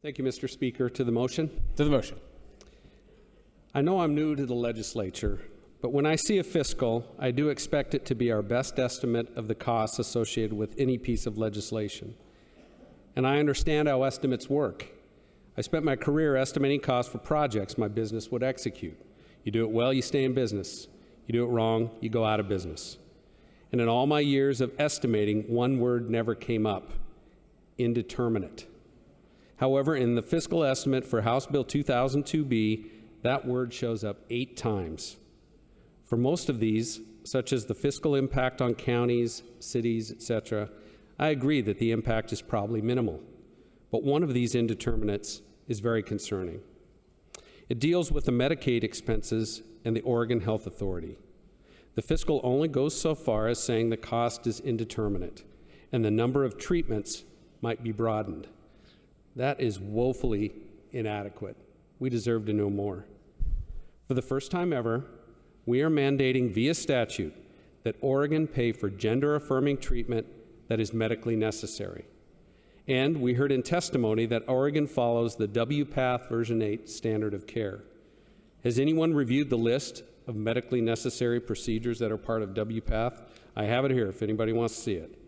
Thank you, Mr. Speaker. To the motion. To the motion. I know I'm new to the legislature, but when I see a fiscal, I do expect it to be our best estimate of the costs associated with any piece of legislation. And I understand how estimates work. I spent my career estimating costs for projects my business would execute. You do it well, you stay in business. You do it wrong, you go out of business. And in all my years of estimating, one word never came up: indeterminate. However, in the fiscal estimate for House Bill 2002B, that word shows up 8 times. For most of these, such as the fiscal impact on counties, cities, etc., I agree that the impact is probably minimal. But one of these indeterminates is very concerning. It deals with the Medicaid expenses and the Oregon Health Authority. The fiscal only goes so far as saying the cost is indeterminate and the number of treatments might be broadened. That is woefully inadequate. We deserve to know more. For the first time ever, we are mandating via statute that Oregon pay for gender-affirming treatment that is medically necessary. And we heard in testimony that Oregon follows the WPATH version 8 standard of care. Has anyone reviewed the list of medically necessary procedures that are part of WPATH? I have it here if anybody wants to see it.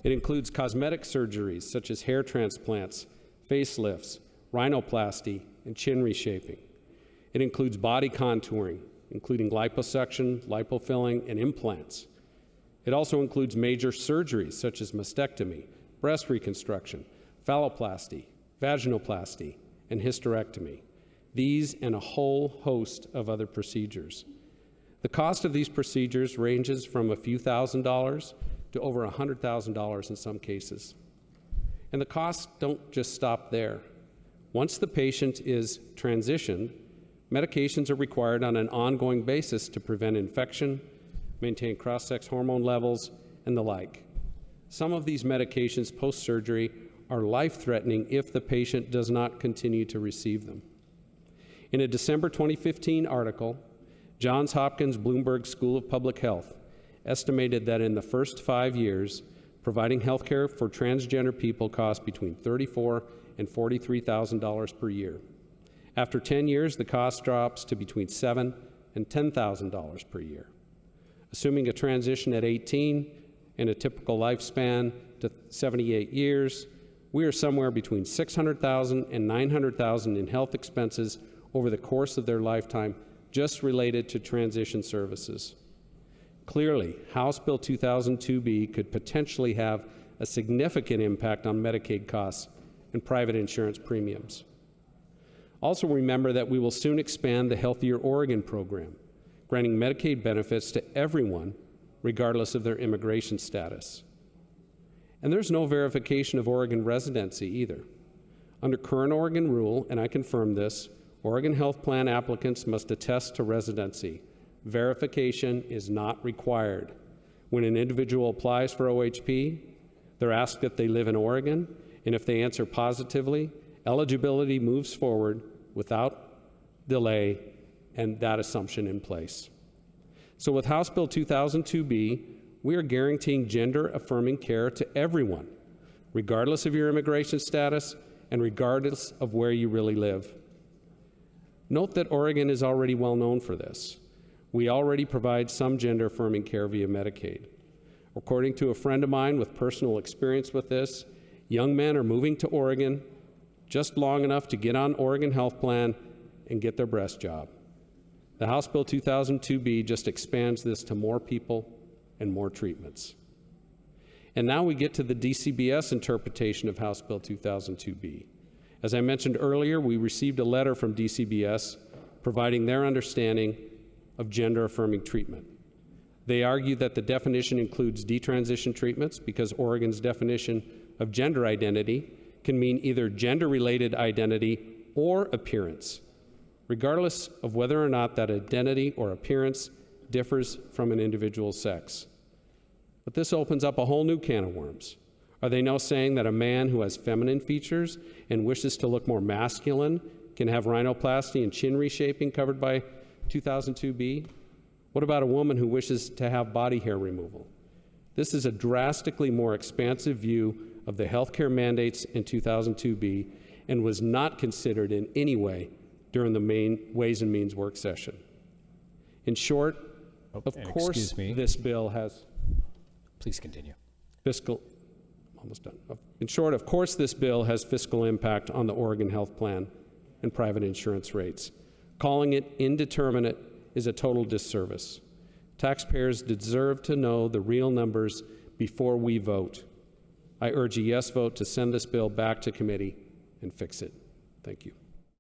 It includes cosmetic surgeries such as hair transplants, facelifts, rhinoplasty, and chin reshaping. It includes body contouring, including liposuction, lipofilling, and implants. It also includes major surgeries such as mastectomy, breast reconstruction, phalloplasty, vaginoplasty, and hysterectomy. These and a whole host of other procedures. The cost of these procedures ranges from a few $1,000s to over $100,000 in some cases. And the costs don't just stop there. Once the patient is transitioned, medications are required on an ongoing basis to prevent infection, maintain cross-sex hormone levels, and the like. Some of these medications post-surgery are life-threatening if the patient does not continue to receive them. In a December 2015 article, Johns Hopkins Bloomberg School of Public Health estimated that in the first 5 years, providing health care for transgender people costs between $34,000 and $43,000 per year. After 10 years, the cost drops to between $7,000 and $10,000 per year. Assuming a transition at 18 and a typical lifespan to 78 years, we are somewhere between $600,000 and $900,000 in health expenses over the course of their lifetime, just related to transition services. Clearly, House Bill 2002B could potentially have a significant impact on Medicaid costs and private insurance premiums. Also remember that we will soon expand the Healthier Oregon program, granting Medicaid benefits to everyone regardless of their immigration status. And there's no verification of Oregon residency either. Under current Oregon rule, and I confirm this, Oregon health plan applicants must attest to residency. Verification is not required. When an individual applies for OHP, they're asked if they live in Oregon, and if they answer positively, eligibility moves forward without delay and that assumption in place. So with House Bill 2002B, we are guaranteeing gender-affirming care to everyone, regardless of your immigration status and regardless of where you really live. Note that Oregon is already well known for this. We already provide some gender-affirming care via Medicaid. According to a friend of mine with personal experience with this, young men are moving to Oregon just long enough to get on Oregon Health Plan and get their breast job. The House Bill 2002B just expands this to more people and more treatments. And now we get to the DCBS interpretation of House Bill 2002B. As I mentioned earlier, we received a letter from DCBS providing their understanding of gender-affirming treatment. They argue that the definition includes detransition treatments because Oregon's definition of gender identity can mean either gender-related identity or appearance, regardless of whether or not that identity or appearance differs from an individual's sex. But this opens up a whole new can of worms. Are they now saying that a man who has feminine features and wishes to look more masculine can have rhinoplasty and chin reshaping covered by 2002B? What about a woman who wishes to have body hair removal? This is a drastically more expansive view of the healthcare mandates in 2002B, and was not considered in any way during the main Ways and Means work session. In short, of course, excuse me. this bill has Please continue. fiscal, almost done. In short, of course, this bill has fiscal impact on the Oregon Health Plan and private insurance rates. Calling it indeterminate is a total disservice. Taxpayers deserve to know the real numbers before we vote. I urge a yes vote to send this bill back to committee and fix it. Thank you.